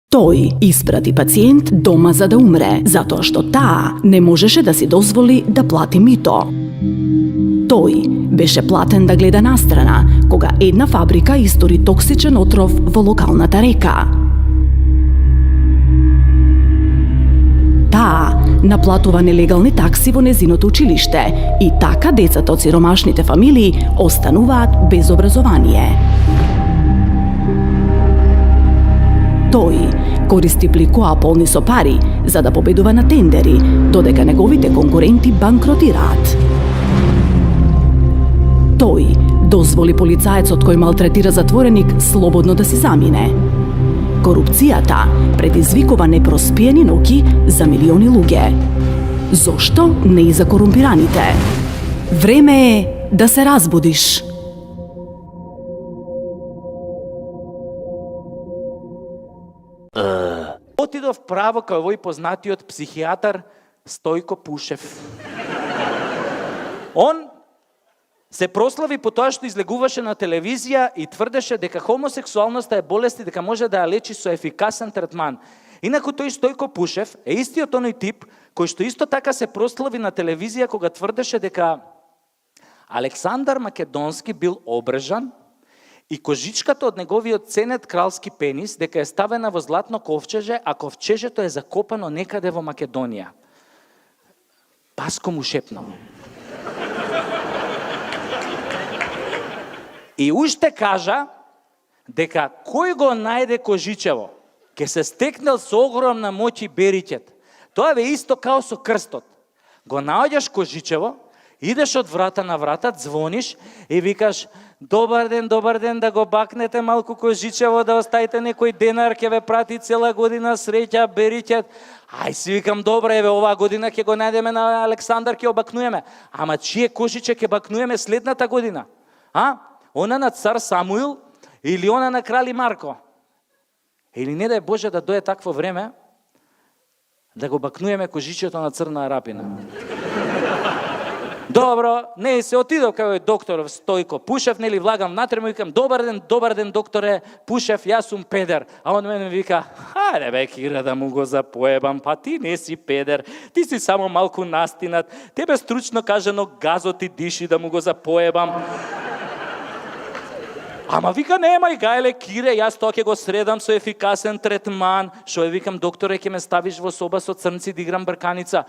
Тој испрати пациент дома за да умре, затоа што таа не можеше да си дозволи да плати мито. Тој беше платен да гледа настрана, кога една фабрика истори токсичен отров во локалната река. Таа наплатува нелегални такси во незиното училиште и така децата од сиромашните фамилии остануваат без образование. Тој користи пликоа полни со пари за да победува на тендери, додека неговите конкуренти банкротираат. Тој дозволи полицаецот кој малтретира затвореник слободно да си замине. Корупцијата предизвикува непроспиени ноќи за милиони луѓе. Зошто не и за корумпираните? Време е да се разбудиш. Отидов право кај овој познатиот психијатар Стојко Пушев. Он се прослави по тоа што излегуваше на телевизија и тврдеше дека хомосексуалноста е болест и дека може да ја лечи со ефикасен третман. Инаку тој Стојко Пушев е истиот оној тип кој што исто така се прослави на телевизија кога тврдеше дека Александар Македонски бил обрежан и кожичката од неговиот ценет кралски пенис дека е ставена во златно ковчеже, а ковчежето е закопано некаде во Македонија. Паско му шепнал. И уште кажа дека кој го најде кожичево, ке се стекнел со огромна моќ и бериќет. Тоа е исто као со крстот. Го наоѓаш кожичево, идеш од врата на врата, звониш и викаш: добар ден, да го бакнете малку кожичево, да оставите некој денар, ќе ве прати цела година, среќа, бериќет. Ај си викам, добре, еве, оваа година ќе го најдеме на Александар, ќе обакнуеме. Ама чие кожиче ќе бакнуеме следната година? Она на цар Самуил или она на крали Марко? Или не дај Боже да дое такво време да го бакнуеме кожичето на Црна Арапина. Добро, не се отидов кај доктор Стојко Пушев, нели влагам внатре, му викам: добар ден докторе Пушев, јас сум педер. А он мене вика: хајде бе, Кира, да му го запоебам, па ти не си педер, ти си само малку настинат, тебе стручно кажано газот ти диши, да му го запоебам. Ама вика, немај гајле, Кире, јас тоа ќе го средам со ефикасен третман. Шо е, викам, докторе, ќе ме ставиш во соба со црнци да играм брканица.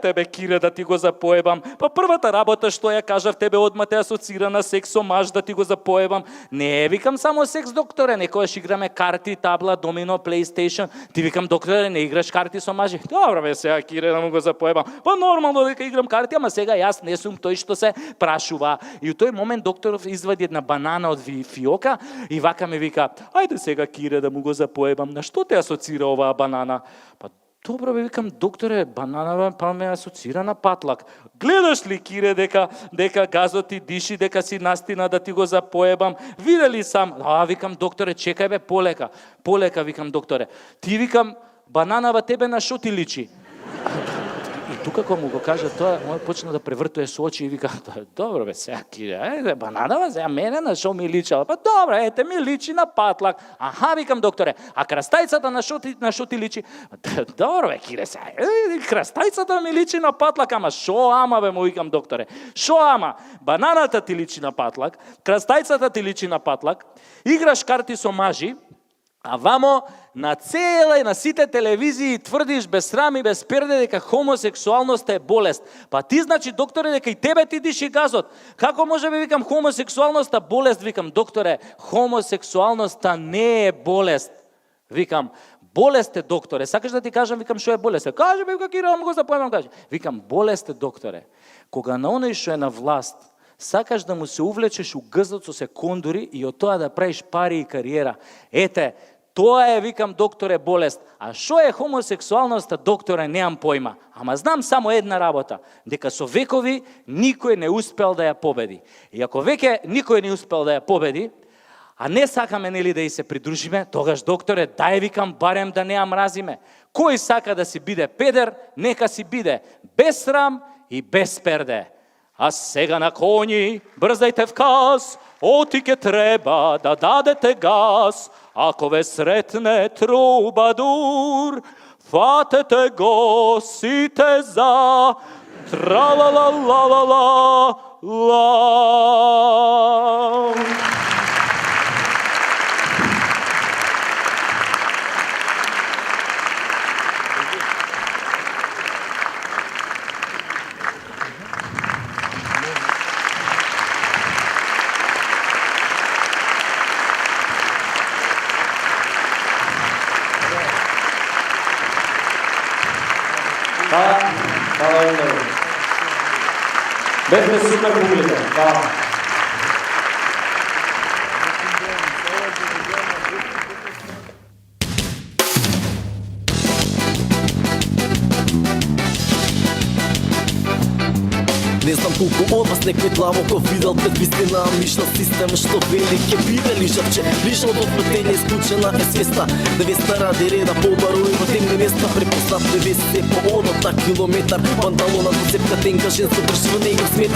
Тебе, Кире, да ти го запоебам. Па првата работа што ја кажав, тебе одма те асоцира на секс со маж, да ти го запоебам. Не, викам, само секс, докторе, некојаш играме карти, табла, домино, PlayStation. Ти, викам, докторе, не играш карти со мажи. Добро бе, сега, Кире, да му го запоебам. Па нормално дека играм карти, ама сега јас не сум тој што се прашува. И у тој момент докторов извади една банана од фиока и вака ме вика: ајде сега, Кире, да му го запоебам. На што те асоцира оваа банана? Па добро бе, викам, докторе, банана па ме асоцира на патлак. Гледаш ли, Кире, дека газот ти диши, дека си настина, да ти го запоебам? Видели сам? Викам, докторе, чекај бе, полека, викам, докторе. Ти, викам, бананава тебе на шо ти личи? И тука кога му го кажа тоа, мој почна да превртуе со очи и вика: добро бе, сега, Кире, ајде, бананава, сега мене на шо ми личала? Па добро, ете, ми личи на патлак. Аха, викам, докторе, а крастајцата на шо ти личи? Добро бе, Кире, сега, крастајцата ми личи на патлак, ама шо ама бе, му викам, докторе? Шо ама? Бананата ти личи на патлак, крастајцата ти личи на патлак, играш карти со мажи, а вамо на на сите телевизии тврдиш без срам и без перде дека хомосексуалноста е болест. Па ти, значи, докторе, дека и тебе ти диши газот. Како може би, викам, хомосексуалноста болест? Викам, докторе, хомосексуалноста не е болест. Викам, болест е, докторе. Сакаш да ти кажам, викам, што е болест? Кажи, вика, Кира, му го запоемам, кажи. Викам, болест е, докторе. Кога на оној што е на власт, сакаш да му се увлечеш у гзот со секондури и од тоа да правиш пари и кариера. Ете, тоа е, викам, докторе, болест. А што е хомосексуалноста, докторе, неам појма. Ама знам само една работа, дека со векови никој не успел да ја победи. И ако веќе никој не успел да ја победи, а не сакаме, нели, да и се придружиме, тогаш, докторе, дај, викам, барем да не ја мразиме. Кој сака да си биде педер, нека си биде без срам и без перде. А сега на коњи, брзајте вказ, оти ке треба да дадете газ. Ако ве сретне трубадур, фатете го сите за тра-ла-ла-ла-ла-ла-ла. Hvala vam. Beste super publika. Hvala. Не знам колку од вас некој длабоко видел пред вистина мишна система што велике биде лижавче лижал во плетење исклучена е свеста 900 ради реда по барови во темни места препознат 90 по одот на километар панталона до цепка тенка женско држи во него смет